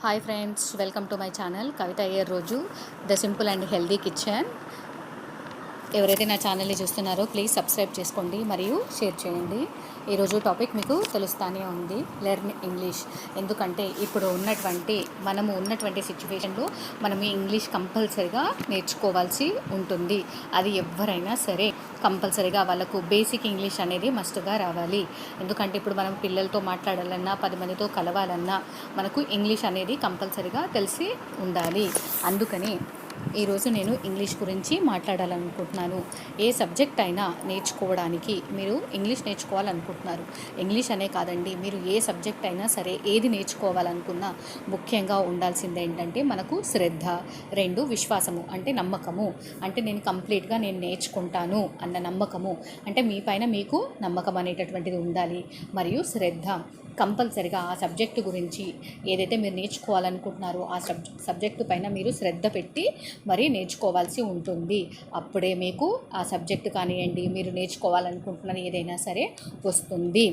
Hi friends, welcome to my channel Kavitha Iyer రోజు the simple and healthy kitchen. ఎవరైతే నా ఛానల్ని చూస్తున్నారో ప్లీజ్ సబ్స్క్రైబ్ చేసుకోండి మరియు షేర్ చేయండి. ఈరోజు టాపిక్ మీకు తెలుస్తానే ఉంది, లెర్న్ ఇంగ్లీష్. ఎందుకంటే ఇప్పుడు మనము ఉన్నటువంటి సిచ్యువేషన్లో మనం ఇంగ్లీష్ కంపల్సరీగా నేర్చుకోవాల్సి ఉంటుంది. అది ఎవరైనా సరే కంపల్సరీగా వాళ్ళకు బేసిక్ ఇంగ్లీష్ అనేది మస్ట్గా రావాలి. ఎందుకంటే ఇప్పుడు మనం పిల్లలతో మాట్లాడాలన్నా 10 మందితో కలవాలన్నా మనకు ఇంగ్లీష్ అనేది కంపల్సరీగా తెలిసి ఉండాలి. అందుకని ఈరోజు నేను ఇంగ్లీష్ గురించి మాట్లాడాలనుకుంటున్నాను. ఏ సబ్జెక్ట్ అయినా నేర్చుకోవడానికి మీరు ఇంగ్లీష్ నేర్చుకోవాలనుకుంటున్నారు. ఇంగ్లీష్ అనే కాదండి, మీరు ఏ సబ్జెక్ట్ అయినా సరే ఏది నేర్చుకోవాలనుకున్నా ముఖ్యంగా ఉండాల్సింది ఏంటంటే మనకు శ్రద్ధ, 2 విశ్వాసము అంటే నమ్మకము. అంటే నేను కంప్లీట్గా నేర్చుకుంటాను అన్న నమ్మకము, అంటే మీ పైన మీకు నమ్మకం అనేటటువంటిది ఉండాలి. మరియు శ్రద్ధ, కంపల్సరిగా ఆ సబ్జెక్టు గురించి ఏదైతే మీరు నేర్చుకోవాలనుకుంటున్నారో ఆ సబ్జెక్టు పైన మీరు శ్రద్ధ పెట్టి మరి నేర్చుకోవాల్సి ఉంటుంది. అప్పుడే మీకు ఆ సబ్జెక్టు కానివ్వండి, మీరు నేర్చుకోవాలనుకుంటున్న ఏదైనా సరే వస్తుంది.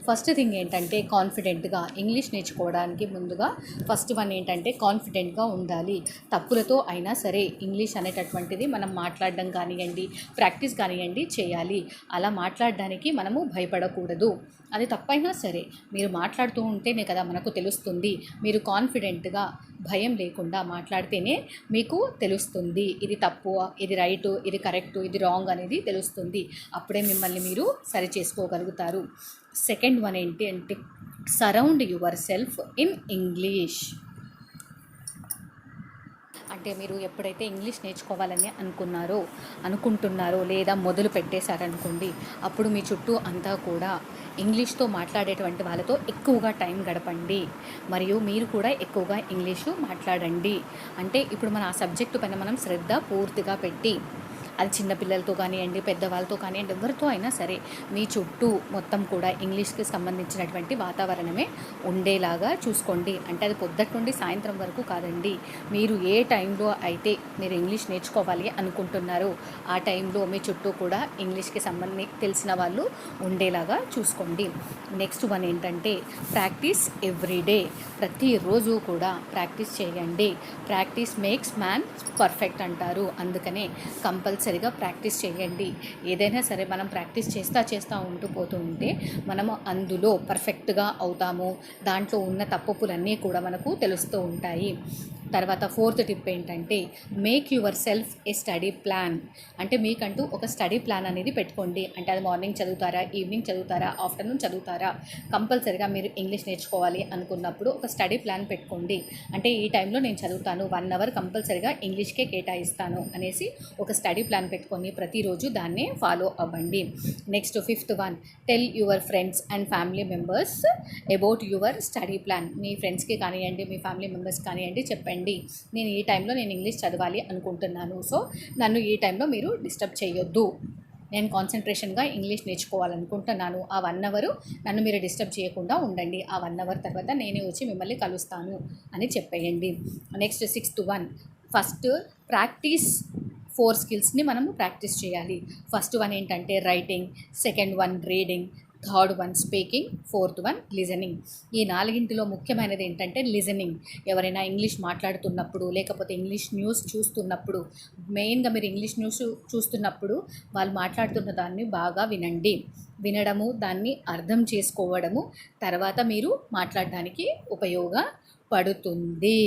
ఫస్ట్ థింగ్ ఏంటంటే కాన్ఫిడెంట్గా ఇంగ్లీష్ నేర్చుకోవడానికి ముందుగా ఫస్ట్ వన్ ఏంటంటే కాన్ఫిడెంట్గా ఉండాలి. తప్పులతో అయినా సరే ఇంగ్లీష్ అనేటటువంటిది మనం మాట్లాడడం కానివ్వండి, ప్రాక్టీస్ కానివ్వండి చేయాలి. అలా మాట్లాడడానికి మనము భయపడకూడదు. అది తప్పైనా సరే మీరు మాట్లాడుతూ ఉంటేనే కదా మనకు తెలుస్తుంది. మీరు కాన్ఫిడెంట్గా భయం లేకుండా మాట్లాడితేనే మీకు తెలుస్తుంది ఇది తప్పు, ఇది రైటు, ఇది కరెక్టు, ఇది రాంగ్ అనేది తెలుస్తుంది. అప్పుడే మిమ్మల్ని మీరు సరి చేసుకోగలుగుతారు. సెకండ్ వన్ ఏంటి అంటే surround your self in English. అంటే మీరు ఎప్పుడైతే ఇంగ్లీష్ నేర్చుకోవాలని అనుకుంటున్నారో లేదా మొదలు పెట్టేశారనుకోండి, అప్పుడు మీ చుట్టూ అంతా కూడా ఇంగ్లీష్తో మాట్లాడేటువంటి వాళ్ళతో ఎక్కువగా టైం గడపండి. మరియు మీరు కూడా ఎక్కువగా ఇంగ్లీషు మాట్లాడండి. అంటే ఇప్పుడు మన ఆ సబ్జెక్టు పైన మనం శ్రద్ధ పూర్తిగా పెట్టి, అది చిన్నపిల్లలతో కానివ్వండి, పెద్దవాళ్ళతో కానివ్వండి, ఎవరితో అయినా సరే మీ చుట్టూ మొత్తం కూడా ఇంగ్లీష్కి సంబంధించినటువంటి వాతావరణమే ఉండేలాగా చూసుకోండి. అంటే అది పొద్దుటి నుండి సాయంత్రం వరకు కాదండి, మీరు ఏ టైంలో అయితే మీరు ఇంగ్లీష్ నేర్చుకోవాలి అనుకుంటున్నారో ఆ టైంలో మీ చుట్టూ కూడా ఇంగ్లీష్కి తెలిసిన వాళ్ళు ఉండేలాగా చూసుకోండి. నెక్స్ట్ వన్ ఏంటంటే ప్రాక్టీస్ ఎవ్రీడే. ప్రతిరోజు కూడా ప్రాక్టీస్ చేయండి. ప్రాక్టీస్ మేక్స్ మ్యాన్ పర్ఫెక్ట్ అంటారు. అందుకనే కంపల్సరీగా ప్రాక్టీస్ చేయండి. ఏదైనా సరే మనం ప్రాక్టీస్ చేస్తూ పోతూ ఉంటే మనము అందులో పర్ఫెక్ట్గా అవుతాము. దాంట్లో ఉన్న తప్పులన్నీ కూడా మనకు తెలుస్తూ ఉంటాయి. తర్వాత ఫోర్త్ టిప్ ఏంటంటే make your self A study plan. అంటే మీకంటూ ఒక స్టడీ ప్లాన్ అనేది పెట్టుకోండి. అంటే అది మార్నింగ్ చదువుతారా, ఈవినింగ్ చదువుతారా, ఆఫ్టర్నూన్ చదువుతారా, కంపల్సరీగా మీరు ఇంగ్లీష్ నేర్చుకోవాలి అనుకున్నప్పుడు ఒక స్టడీ ప్లాన్ పెట్టుకోండి. అంటే ఈ టైంలో నేను చదువుతాను, 1 అవర్ కంపల్సరీగా ఇంగ్లీష్కే కేటాయిస్తాను అనేసి ఒక స్టడీ ప్లాన్ పెట్టుకొని ప్రతిరోజు దాన్నే ఫాలో అవ్వండి. Next fifth one, tell your friends and family members about your study plan. మీ ఫ్రెండ్స్కి కానివ్వండి, మీ ఫ్యామిలీ మెంబర్స్ కానివ్వండి చెప్పండి, నేను ఈ టైంలో నేను ఇంగ్లీష్ చదవాలి అనుకుంటున్నాను, సో నన్ను ఈ టైంలో మీరు డిస్టర్బ్ చేయొద్దు, నేను కాన్సన్ట్రేషన్గా ఇంగ్లీష్ నేర్చుకోవాలనుకుంటున్నాను, ఆ 1 అవర్ నన్ను మీరు డిస్టర్బ్ చేయకుండా ఉండండి, ఆ 1 అవర్ తర్వాత నేనే వచ్చి మిమ్మల్ని కలుస్తాను అని చెప్పేయండి. Next sixth one, first practice 4 స్కిల్స్ని మనము ప్రాక్టీస్ చేయాలి. ఫస్ట్ వన్ ఏంటంటే writing, second one reading, third one speaking, fourth one listening. ఈ 4ంటిలో ముఖ్యమైనది ఏంటంటే లిజనింగ్. ఎవరైనా ఇంగ్లీష్ మాట్లాడుతున్నప్పుడు లేకపోతే ఇంగ్లీష్ న్యూస్ చూస్తున్నప్పుడు, మెయిన్గా మీరు ఇంగ్లీష్ న్యూస్ చూస్తున్నప్పుడు వాళ్ళు మాట్లాడుతున్న దాన్ని బాగా వినడము, దాన్ని అర్థం చేసుకోవడము తర్వాత మీరు మాట్లాడడానికి ఉపయోగపడుతుంది.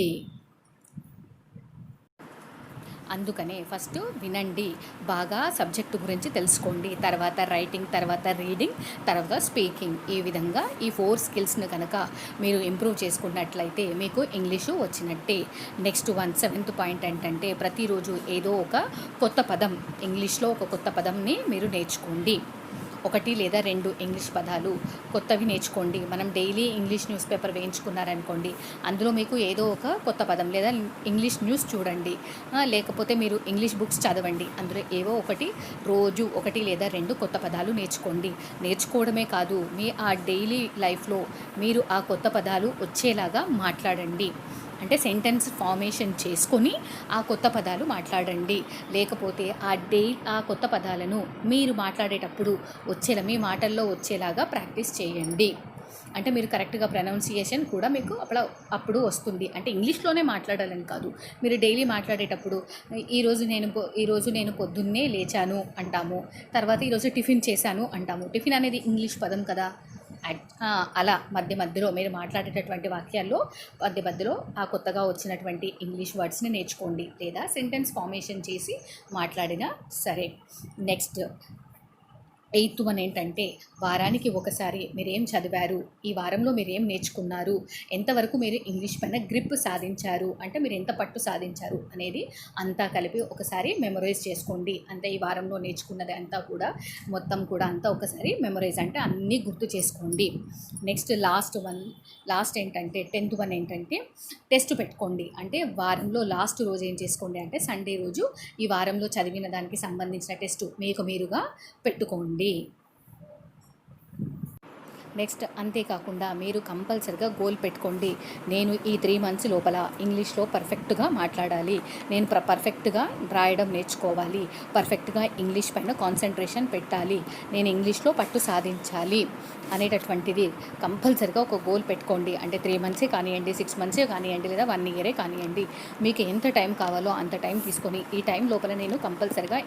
అందుకనే ఫస్ట్ వినండి, బాగా సబ్జెక్టు గురించి తెలుసుకోండి, తర్వాత రైటింగ్, తర్వాత రీడింగ్, తర్వాత స్పీకింగ్. ఈ విధంగా ఈ 4 స్కిల్స్ను కనుక మీరు ఇంప్రూవ్ చేసుకున్నట్లయితే మీకు ఇంగ్లీషు వచ్చినట్టే. నెక్స్ట్ వన్, 7th పాయింట్ ఏంటంటే ప్రతిరోజు ఏదో ఒక కొత్త పదం, ఇంగ్లీష్లో ఒక కొత్త పదంని మీరు నేర్చుకోండి. 1 లేదా 2 ఇంగ్లీష్ పదాలు కొత్తవి నేర్చుకోండి. మనం డైలీ ఇంగ్లీష్ న్యూస్ పేపర్ వేయించుకున్నారనుకోండి, అందులో మీకు ఏదో ఒక కొత్త పదం, లేదా ఇంగ్లీష్ న్యూస్ చూడండి, లేకపోతే మీరు ఇంగ్లీష్ బుక్స్ చదవండి, అందులో ఏవో ఒకటి రోజు 1 లేదా 2 కొత్త పదాలు నేర్చుకోండి. నేర్చుకోవడమే కాదు, మీ ఆ డైలీ లైఫ్లో మీరు ఆ కొత్త పదాలు వచ్చేలాగా మాట్లాడండి. అంటే సెంటెన్స్ ఫార్మేషన్ చేసుకొని ఆ కొత్త పదాలు మాట్లాడండి. లేకపోతే ఆ కొత్త పదాలను మీరు మాట్లాడేటప్పుడు మీ మాటల్లో వచ్చేలాగా ప్రాక్టీస్ చేయండి. అంటే మీరు కరెక్ట్గా ప్రొనౌన్సియేషన్ కూడా మీకు అప్పుడు వస్తుంది. అంటే ఇంగ్లీష్లోనే మాట్లాడాలని కాదు, మీరు డైలీ మాట్లాడేటప్పుడు ఈరోజు నేను పొద్దున్నే లేచాను అంటాము, తర్వాత ఈరోజు టిఫిన్ చేశాను అంటాము. టిఫిన్ అనేది ఇంగ్లీష్ పదం కదా. అలా మధ్యలో మీరు మాట్లాడేటటువంటి వాక్యాల్లో మధ్యలో ఆ కొత్తగా వచ్చినటువంటి ఇంగ్లీష్ వర్డ్స్ని నేర్చుకోండి, లేదా సెంటెన్స్ ఫార్మేషన్ చేసి మాట్లాడినా సరే. నెక్స్ట్ 8th వన్ ఏంటంటే, వారానికి ఒకసారి మీరేం చదివారు, ఈ వారంలో మీరేం నేర్చుకున్నారు, ఎంతవరకు మీరు ఇంగ్లీష్ పైన గ్రిప్ సాధించారు, అంటే మీరు ఎంత పట్టు సాధించారు అనేది అంతా కలిపి ఒకసారి మెమరైజ్ చేసుకోండి. అంటే ఈ వారంలో నేర్చుకున్నది అంతా కూడా మొత్తం కూడా అంతా ఒకసారి మెమరైజ్, అంటే అన్నీ గుర్తు చేసుకోండి. నెక్స్ట్ లాస్ట్ ఏంటంటే 10th వన్ ఏంటంటే, టెస్ట్ పెట్టుకోండి. అంటే వారంలో లాస్ట్ రోజు ఏం చేసుకోండి అంటే, సండే రోజు ఈ వారంలో చదివిన దానికి సంబంధించిన టెస్ట్ మీకు మీరుగా పెట్టుకోండి. నెక్స్ట్ అంతేకాకుండా మీరు కంపల్సరిగా గోల్ పెట్టుకోండి. నేను ఈ 3 మంత్స్ లోపల ఇంగ్లీష్లో పర్ఫెక్ట్గా మాట్లాడాలి, నేను పర్ఫెక్ట్గా రాయడం నేర్చుకోవాలి, పర్ఫెక్ట్గా ఇంగ్లీష్ పైన కాన్సన్ట్రేషన్ పెట్టాలి, నేను ఇంగ్లీష్లో పట్టు సాధించాలి అనేటటువంటిది కంపల్సరిగా ఒక గోల్ పెట్టుకోండి. అంటే 3 మంత్సే కానివ్వండి, 6 మంత్సే కానివ్వండి, లేదా 1 ఇయరే కానివ్వండి, మీకు ఎంత టైం కావాలో అంత టైం తీసుకొని ఈ టైం లోపల నేను కంపల్సరిగా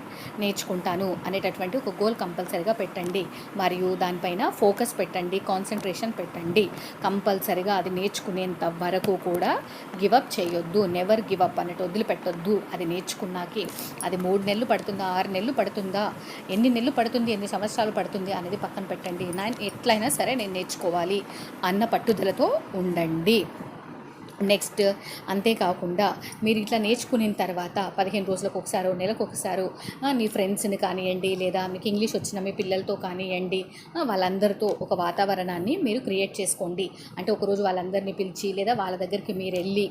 నేర్చుకుంటాను అనేటటువంటి ఒక గోల్ కంపల్సరిగా పెట్టండి. మరియు దానిపైన ఫోకస్ పెట్టండి, కాన్సన్ట్రేషన్ పెట్టండి. కంపల్సరిగా అది నేర్చుకునేంత వరకు కూడా గివప్ చేయొద్దు, నెవర్ గివప్ అన్నట్టు వదిలిపెట్టొద్దు. అది నేర్చుకున్నాకి అది 3 నెలలు పడుతుందా, 6 నెలలు పడుతుందా, ఎన్ని నెలలు పడుతుంది, ఎన్ని సంవత్సరాలు పడుతుంది అనేది పక్కన పెట్టండి. ఎట్లయినా సరే నేను నేర్చుకోవాలి అన్న పట్టుదలతో ఉండండి. నెక్స్ట్ అంతేకాకుండా మీరు ఇట్లా నేర్చుకున్న తర్వాత 15 రోజులకు ఒకసారో, నెలకు ఒకసారో మీ ఫ్రెండ్స్ని కానివ్వండి, లేదా మీకు ఇంగ్లీష్ వచ్చిన మీ పిల్లలతో కానివ్వండి, వాళ్ళందరితో ఒక వాతావరణాన్ని మీరు క్రియేట్ చేసుకోండి. అంటే ఒకరోజు వాళ్ళందరినీ పిలిచి, లేదా వాళ్ళ దగ్గరికి మీరు వెళ్ళి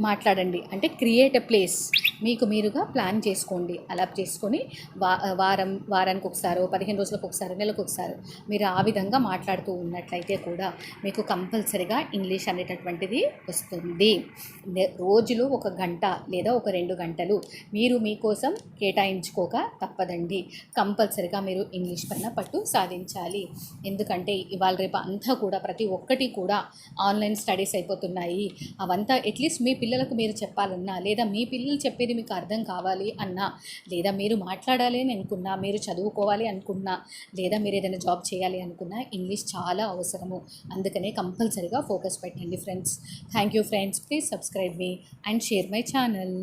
మాట్లాడండి. అంటే క్రియేట్ ఎ ప్లేస్, మీకు మీరుగా ప్లాన్ చేసుకోండి. అలా చేసుకొని వారానికి ఒకసారో, 15 రోజులకు ఒకసారి, నెలకు ఒకసారి మీరు ఆ విధంగా మాట్లాడుతూ ఉన్నట్లయితే కూడా మీకు కంపల్సరిగా ఇంగ్లీష్ అనేటటువంటిది వస్తుంది. రోజులో 1 గంట లేదా ఒక 2 గంటలు మీరు మీకోసం కేటాయించుకోక తప్పదండి. కంపల్సరిగా మీరు ఇంగ్లీష్ పైన పట్టు సాధించాలి. ఎందుకంటే ఇవాళ రేపు అంతా కూడా ప్రతి ఒక్కటి కూడా ఆన్లైన్ స్టడీస్ అయిపోతున్నాయి. అవంతా అట్లీస్ట్ మీ పిల్లలకు మీరు చెప్పాలన్నా, లేదా మీ పిల్లలు చెప్పేది మీకు అర్థం కావాలి అన్నా, లేదా మీరు మాట్లాడాలి అని అనుకున్నా, మీరు చదువుకోవాలి అనుకున్నా, లేదా మీరు ఏదైనా జాబ్ చేయాలి అనుకున్నా ఇంగ్లీష్ చాలా అవసరము. అందుకనే కంపల్సరీగా ఫోకస్ పెట్టండి friends. Thank you friends. Please subscribe me and share my channel.